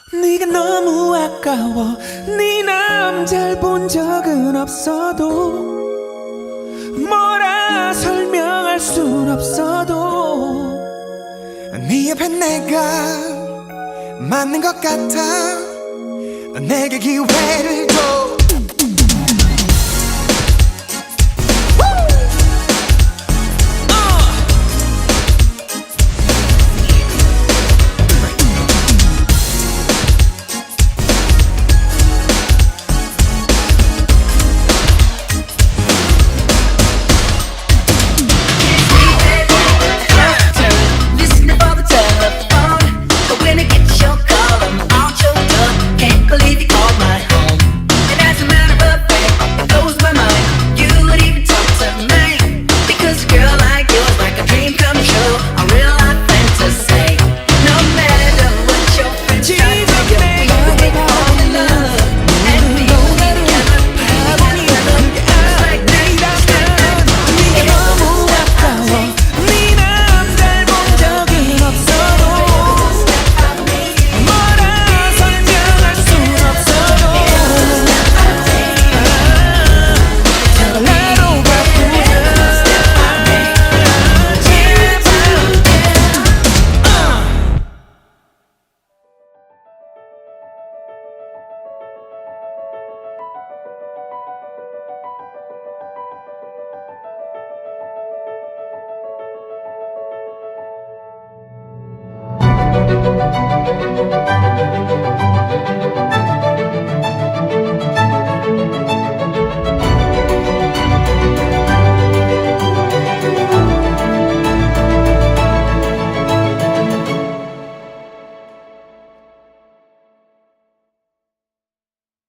네가 너무 아까워. 네 남잘 본 적은 없어도 뭐라 설명할 순 없어도 네 옆에 내가 맞는 것 같아. 내게 기회를 줘.